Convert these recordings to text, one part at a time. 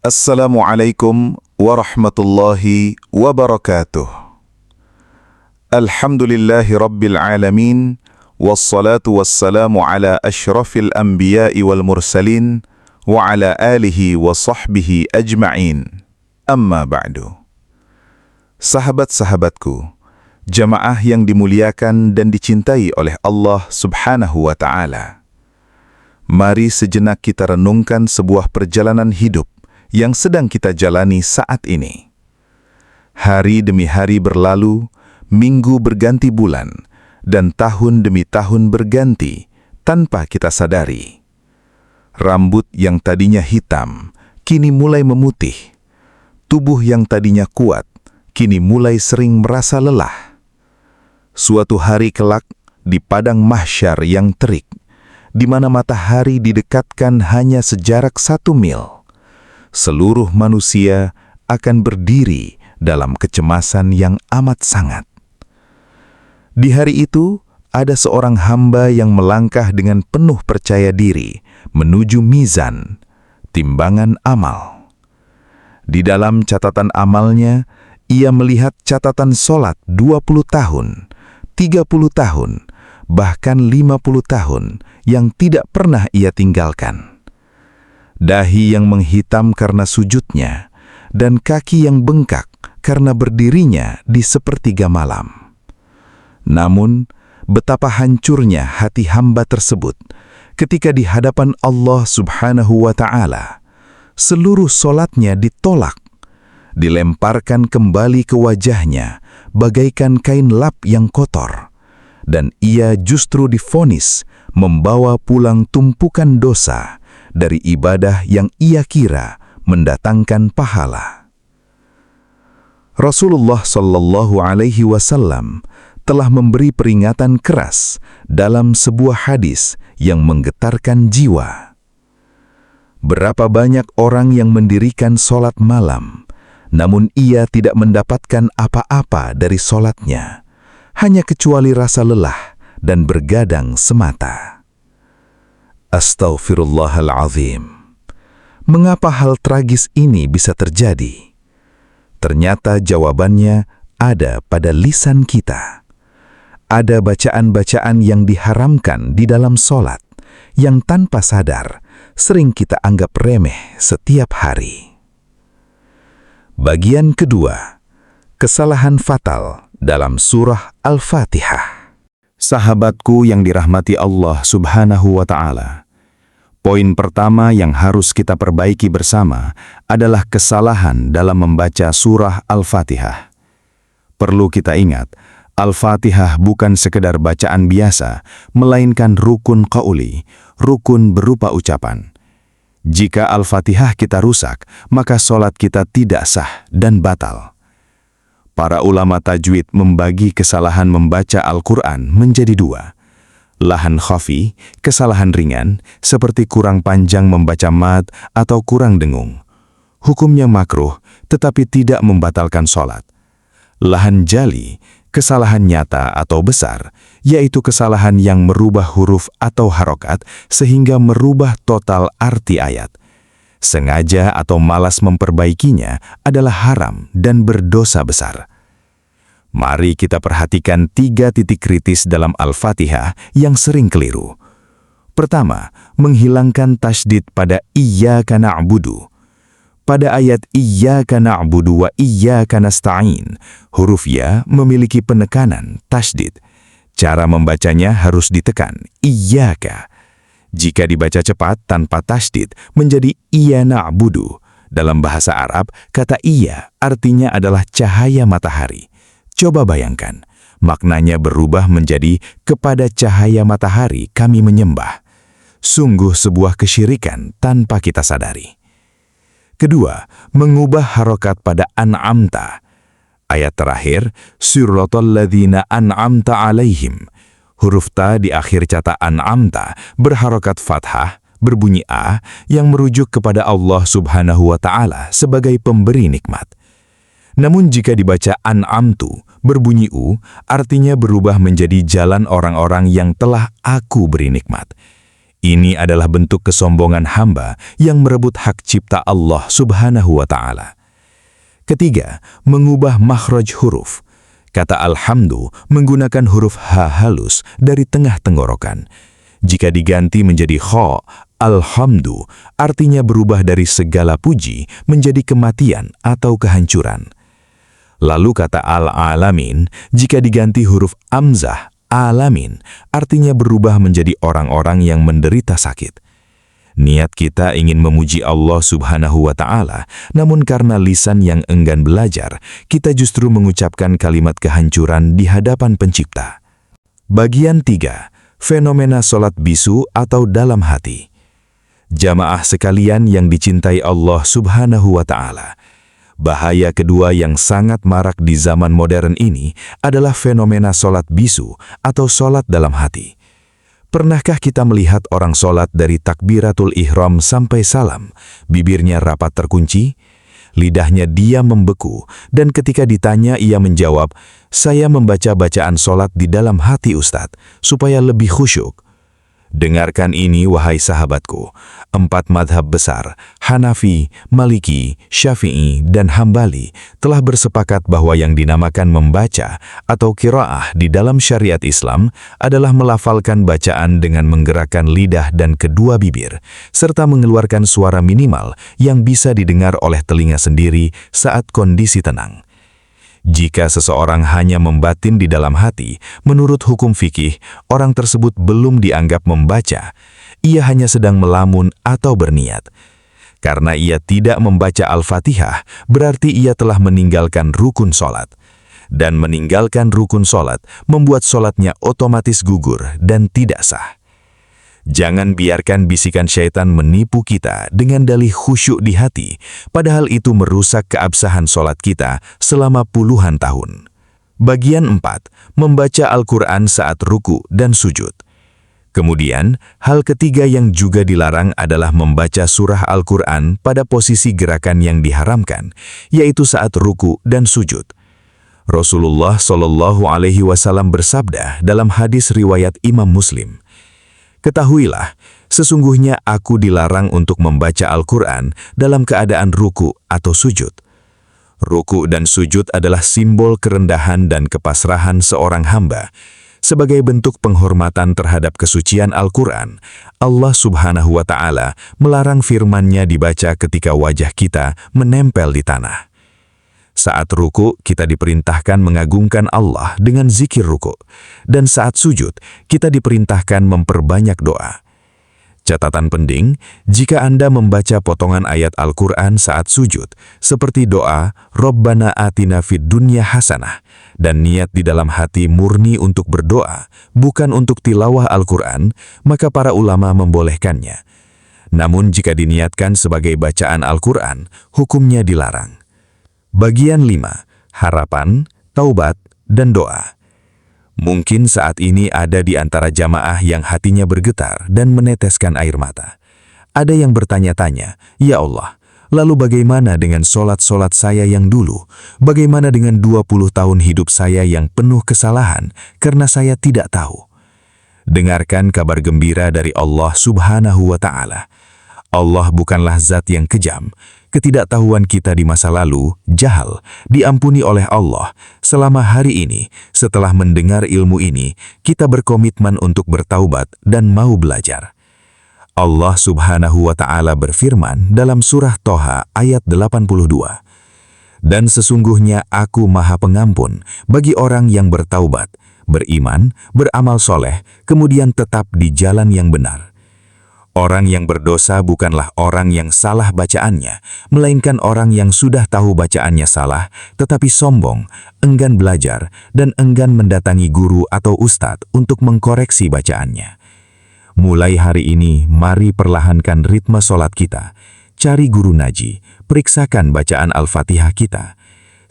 Assalamualaikum warahmatullahi wabarakatuh. Alhamdulillahi rabbil alamin, wassalatu wassalamu ala ashrafil anbiya'i wal mursalin, wa ala alihi wa sahbihi ajma'in. Amma ba'du. Sahabat-sahabatku, jamaah yang dimuliakan dan dicintai oleh Allah subhanahu wa ta'ala. Mari sejenak kita renungkan sebuah perjalanan hidup yang sedang kita jalani saat ini. Hari demi hari berlalu, minggu berganti bulan, dan tahun demi tahun berganti tanpa kita sadari. Rambut yang tadinya hitam, kini mulai memutih. Tubuh yang tadinya kuat, kini mulai sering merasa lelah. Suatu hari kelak, di padang mahsyar yang terik, di mana matahari didekatkan hanya sejarak 1 mil, seluruh manusia akan berdiri dalam kecemasan yang amat sangat. Di hari itu, ada seorang hamba yang melangkah dengan penuh percaya diri menuju mizan, timbangan amal. Di dalam catatan amalnya, ia melihat catatan solat 20 tahun, 30 tahun, bahkan 50 tahun yang tidak pernah ia tinggalkan. Dahi yang menghitam karena sujudnya, dan kaki yang bengkak karena berdirinya di sepertiga malam. Namun, betapa hancurnya hati hamba tersebut ketika di hadapan Allah subhanahu wa ta'ala, seluruh solatnya ditolak, dilemparkan kembali ke wajahnya bagaikan kain lap yang kotor, dan ia justru divonis membawa pulang tumpukan dosa dari ibadah yang ia kira mendatangkan pahala. Rasulullah sallallahu alaihi wasallam telah memberi peringatan keras dalam sebuah hadis yang menggetarkan jiwa. Berapa banyak orang yang mendirikan solat malam, namun ia tidak mendapatkan apa-apa dari solatnya, hanya kecuali rasa lelah dan bergadang semata. Astaghfirullahalazim. Mengapa hal tragis ini bisa terjadi? Ternyata jawabannya ada pada lisan kita. Ada bacaan-bacaan yang diharamkan di dalam solat, yang tanpa sadar sering kita anggap remeh setiap hari. Bagian kedua, kesalahan fatal dalam surah Al-Fatihah. Sahabatku yang dirahmati Allah subhanahu wa ta'ala, poin pertama yang harus kita perbaiki bersama adalah kesalahan dalam membaca surah Al-Fatihah. Perlu kita ingat, Al-Fatihah bukan sekedar bacaan biasa, melainkan rukun qauli, rukun berupa ucapan. Jika Al-Fatihah kita rusak, maka solat kita tidak sah dan batal. Para ulama tajwid membagi kesalahan membaca Al-Quran menjadi 2. Lahan khafi, kesalahan ringan, seperti kurang panjang membaca mad atau kurang dengung. Hukumnya makruh, tetapi tidak membatalkan solat. Lahan jali, kesalahan nyata atau besar, yaitu kesalahan yang merubah huruf atau harokat sehingga merubah total arti ayat. Sengaja atau malas memperbaikinya adalah haram dan berdosa besar. Mari kita perhatikan 3 titik kritis dalam Al-Fatihah yang sering keliru. Pertama, menghilangkan tasydid pada iyyaka na'budu. Pada ayat iyyaka na'budu wa iyyaka nasta'in, huruf ya memiliki penekanan tasydid. Cara membacanya harus ditekan iyyaka. Jika dibaca cepat tanpa tasydid menjadi iya na'budu. Dalam bahasa Arab, kata iya artinya adalah cahaya matahari. Coba bayangkan, maknanya berubah menjadi kepada cahaya matahari kami menyembah. Sungguh sebuah kesyirikan tanpa kita sadari. Kedua, mengubah harokat pada an'amta. Ayat terakhir, siratal ladzina an'amta alaihim. Huruf ta di akhir kata an'amta berharokat fathah, berbunyi a, yang merujuk kepada Allah subhanahu wa ta'ala sebagai pemberi nikmat. Namun jika dibaca an'amtu, berbunyi u, artinya berubah menjadi jalan orang-orang yang telah aku beri nikmat. Ini adalah bentuk kesombongan hamba yang merebut hak cipta Allah Subhanahu wa Ta'ala. Ketiga, mengubah makhraj huruf. Kata alhamdu menggunakan huruf H halus dari tengah tenggorokan. Jika diganti menjadi kha, alhamdu artinya berubah dari segala puji menjadi kematian atau kehancuran. Lalu kata al-alamin, jika diganti huruf amzah, alamin, artinya berubah menjadi orang-orang yang menderita sakit. Niat kita ingin memuji Allah Subhanahu wa Ta'ala, namun karena lisan yang enggan belajar, kita justru mengucapkan kalimat kehancuran di hadapan Pencipta. Bagian 3. Fenomena solat bisu atau dalam hati. Jamaah sekalian yang dicintai Allah Subhanahu wa Ta'ala, bahaya kedua yang sangat marak di zaman modern ini adalah fenomena solat bisu atau solat dalam hati. Pernahkah kita melihat orang solat dari takbiratul ihram sampai salam, bibirnya rapat terkunci, lidahnya diam membeku, dan ketika ditanya ia menjawab, "Saya membaca bacaan solat di dalam hati Ustadz, supaya lebih khusyuk." Dengarkan ini wahai sahabatku, 4 madhab besar, Hanafi, Maliki, Syafi'i, dan Hambali telah bersepakat bahwa yang dinamakan membaca atau qiraah di dalam syariat Islam adalah melafalkan bacaan dengan menggerakkan lidah dan kedua bibir, serta mengeluarkan suara minimal yang bisa didengar oleh telinga sendiri saat kondisi tenang. Jika seseorang hanya membatin di dalam hati, menurut hukum fikih, orang tersebut belum dianggap membaca. Ia hanya sedang melamun atau berniat. Karena ia tidak membaca Al-Fatihah, berarti ia telah meninggalkan rukun solat. Dan meninggalkan rukun solat membuat solatnya otomatis gugur dan tidak sah. Jangan biarkan bisikan syaitan menipu kita dengan dalih khusyuk di hati, padahal itu merusak keabsahan solat kita selama puluhan tahun. Bagian 4. Membaca Al-Quran saat ruku dan sujud. Kemudian, hal ketiga yang juga dilarang adalah membaca surah Al-Quran pada posisi gerakan yang diharamkan, yaitu saat ruku dan sujud. Rasulullah Shallallahu Alaihi Wasallam bersabda dalam hadis riwayat Imam Muslim, "Ketahuilah, sesungguhnya aku dilarang untuk membaca Al-Quran dalam keadaan ruku atau sujud." Ruku dan sujud adalah simbol kerendahan dan kepasrahan seorang hamba. Sebagai bentuk penghormatan terhadap kesucian Al-Quran, Allah Subhanahu wa Ta'ala melarang firman-Nya dibaca ketika wajah kita menempel di tanah. Saat ruku, kita diperintahkan mengagungkan Allah dengan zikir ruku, dan saat sujud, kita diperintahkan memperbanyak doa. Catatan penting, jika Anda membaca potongan ayat Al-Quran saat sujud, seperti doa, Rabbana atina fid dunya hasanah, dan niat di dalam hati murni untuk berdoa, bukan untuk tilawah Al-Quran, maka para ulama membolehkannya. Namun jika diniatkan sebagai bacaan Al-Quran, hukumnya dilarang. Bagian 5. Harapan, taubat, dan doa. Mungkin saat ini ada di antara jamaah yang hatinya bergetar dan meneteskan air mata. Ada yang bertanya-tanya, "Ya Allah, lalu bagaimana dengan solat-solat saya yang dulu? Bagaimana dengan 20 tahun hidup saya yang penuh kesalahan karena saya tidak tahu?" Dengarkan kabar gembira dari Allah Subhanahu wa Ta'ala. Allah bukanlah zat yang kejam. Ketidaktahuan kita di masa lalu, jahal, diampuni oleh Allah. Selama hari ini, setelah mendengar ilmu ini, kita berkomitmen untuk bertaubat dan mau belajar. Allah Subhanahu wa Ta'ala berfirman dalam surah Toha ayat 82. "Dan sesungguhnya aku Maha Pengampun bagi orang yang bertaubat, beriman, beramal soleh, kemudian tetap di jalan yang benar." Orang yang berdosa bukanlah orang yang salah bacaannya, melainkan orang yang sudah tahu bacaannya salah, tetapi sombong, enggan belajar, dan enggan mendatangi guru atau ustadz untuk mengkoreksi bacaannya. Mulai hari ini, mari perlahankan ritme solat kita. Cari guru naji, periksakan bacaan Al-Fatihah kita.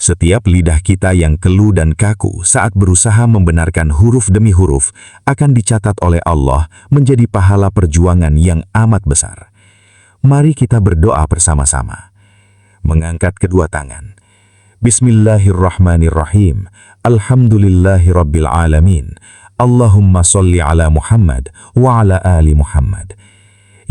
Setiap lidah kita yang keluh dan kaku saat berusaha membenarkan huruf demi huruf akan dicatat oleh Allah menjadi pahala perjuangan yang amat besar. Mari kita berdoa bersama-sama. Mengangkat kedua tangan. Bismillahirrahmanirrahim. Alhamdulillahirabbil alamin. Allahumma sholli ala Muhammad wa ala ali Muhammad.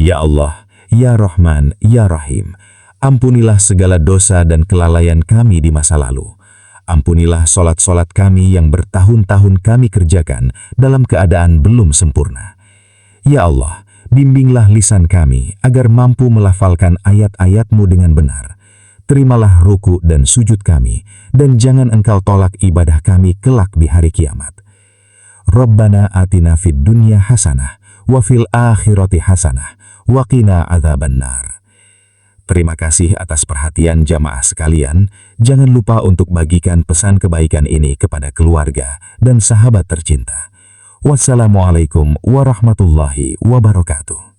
Ya Allah, Ya Rahman, Ya Rahim, ampunilah segala dosa dan kelalaian kami di masa lalu. Ampunilah solat-solat kami yang bertahun-tahun kami kerjakan dalam keadaan belum sempurna. Ya Allah, bimbinglah lisan kami agar mampu melafalkan ayat-ayat-Mu dengan benar. Terimalah ruku dan sujud kami, dan jangan Engkau tolak ibadah kami kelak di hari kiamat. Rabbana atina fid dunya hasanah, wa fil akhirati hasanah, wa qina adzabannar. Terima kasih atas perhatian jamaah sekalian. Jangan lupa untuk bagikan pesan kebaikan ini kepada keluarga dan sahabat tercinta. Wassalamualaikum warahmatullahi wabarakatuh.